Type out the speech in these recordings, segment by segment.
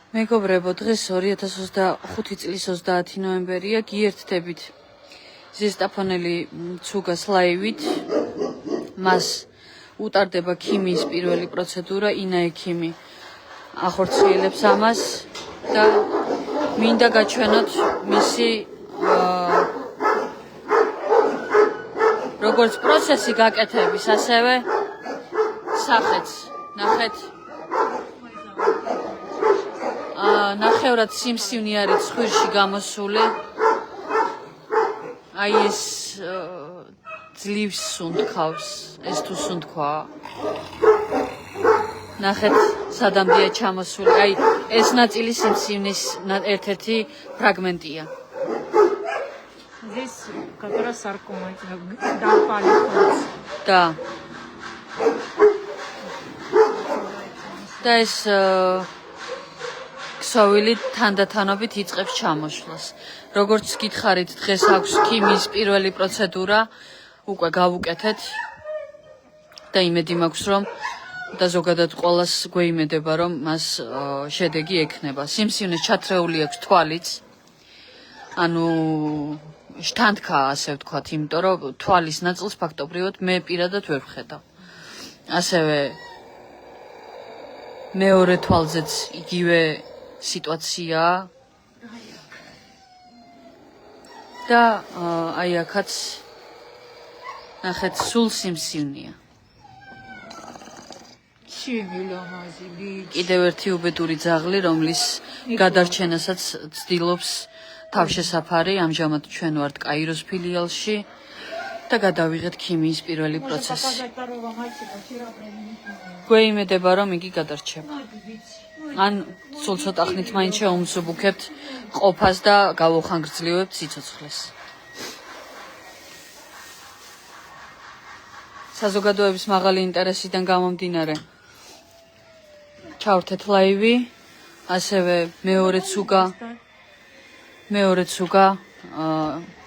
მეგობრებო, დღეს 2025 წლის 30 ნოემბერია, გიერთდებით ზესტაფონელი ცუგას ლაივით. მას უტარდება ქიმიის პირველი პროცედურა, ინა ექიმი ახორციელებს ამას და მინდა გაჩვენოთ მისი როგორც პროცესი გაკეთების, ასევე სახეც. ნახეთ. ნახევრად სიმსივნე არის ცხვირში გამოსული. აი ეს ძლივს სუნთქავს, ეს თუ სუნთქვა. ნახეთ, სადამდეა ჩამოსული. აი ეს ნაწილი სიმსივნის ერთ-ერთი ფრაგმენტია. Здесь как раз саркома, допали. Да. და ეს ქსოვილი თანდათანობით იწყებს ჩამოშლას. როგორც გითხარით, დღეს აქვს ქიმიის პირველი პროცედურა, უკვე გავუკეთეთ და იმედი მაქვს, რომ და ზოგადად ყველას გვეიმედება, რომ მას შედეგი ექნება. სიმსივნეს ჩათრეული აქვს თვალიც. ანუ შთანთქაა, ასე ვთქვათ, იმიტომ რომ თვალის ნაწილს ფაქტობრივად მე პირადად ვერ ვხედავ. ასევე მეორე თვალზეც იგივე სიტუაციაა. და აი აქაც ნახეთ, სულ სიმსივნეა. კიდევ ერთი უბედური ძაღლი, რომლის გადარჩენასაც ცდილობს თავშესაფარი. ამჟამად ჩვენ ვართ კაიროს ფილიალში და გადავიღეთ ქიმიის პირველი პროცესი. გვეიმედება, რომ იგი გადარჩება. ან სულ ცოტა ხნით მაინც შეუმსუბუქებთ ყოფას და გავუხანგრძლივებთ სიცოცხლეს. საზოგადოების მაღალი ინტერესიდან გამომდინარე ჩავრთეთ ლაივი, ასევე მეორე ცუგა,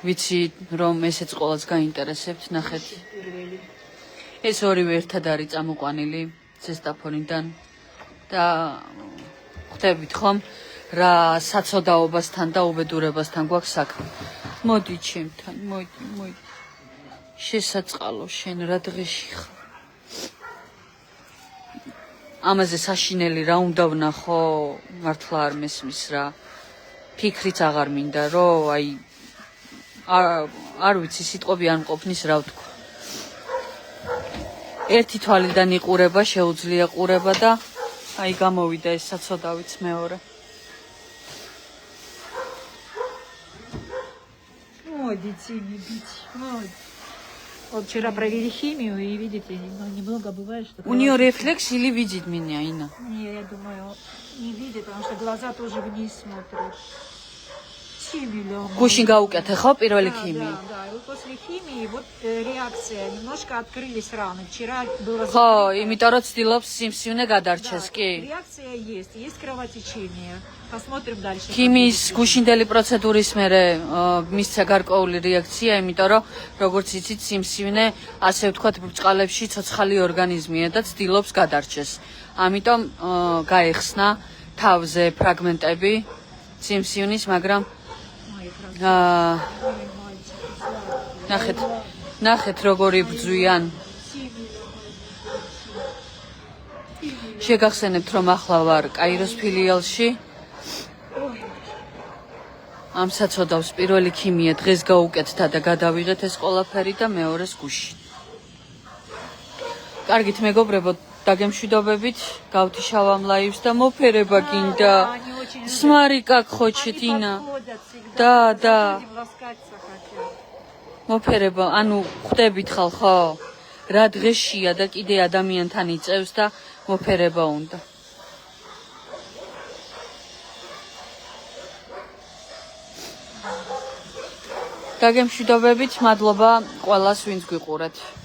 ვიცი რომ ესეც ყველას გაინტერესებთ. ნახეთ, ეს ორივე ერთად არის წამოყვანილი ზესტაფონიდან და ხვდებით ხომ რა საცოდაობასთან და უბედურებასთან გვაქვს საქმე. მოდი ჩემთან, მოდი. შესაწყალო შენ რა დღეში ხარ? ამაზე საშინელი რა უნდა ვნახო? მართლა არ მესმის რა. ფიქრიც აღარ მინდა, რომ აი არ ვიცი სიტყვები არ მყოფნის რა ვთქვა. ერთი თვალიდან იყურება, შეუძლია ყურება და აი გამოვიდა ეს საცოდავიც მეორე. Модите, не бить. Вот вчера провели химию и видите, немного бывает, что... У нее рефлекс или видит меня, Инна? Не, я думаю, не видит, потому что глаза тоже вниз смотрят. Гушин გაუკეთე ხო პირველი ქიმია? Да, и вот после химии вот реакция, немножко открылись раны. Вчера было... ხო, იმიტომ რომ ცდილობს სიმსივნე გადარჩეს, კი? Реакция есть кровотечение. Посмотрим дальше. ქიმიის გუშინდელი პროცედურის მერე მისცა გარკვეული რეაქცია, იმიტომ რომ როგორც იცით, სიმსივნე, ასე ვთქვათ, ბრჭყალებში ცოცხალი ორგანიზმია და ცდილობს გადარჩეს. ამიტომ გაეხსნა თავზე ფრაგმენტები სიმსივნის, მაგრამ ნახეთ როგორი ბრძვიან. შეგახსენებთ, რომ ახლა ვარ კაიროს ფილიალში. ამ საცოდავს პირველი ქიმია დღეს გაუკეთდა და გადავიღეთ ეს ყველაფერი და მეორეს გუშინ. კარგით მეგობრებო, დაგემშვიდობებით, გავთიშავ ამ ლაივს და მოფერება გინდა. Смотри, как хочет Инна. Да. მოფერება, ანუ ხვდებით ხალხო, რა დღეშია და კიდე ადამიანთან იწევს და მოფერება უნდა. დაგემშვიდობებით, მადლობა ყველას, ვინც გვიყურეთ.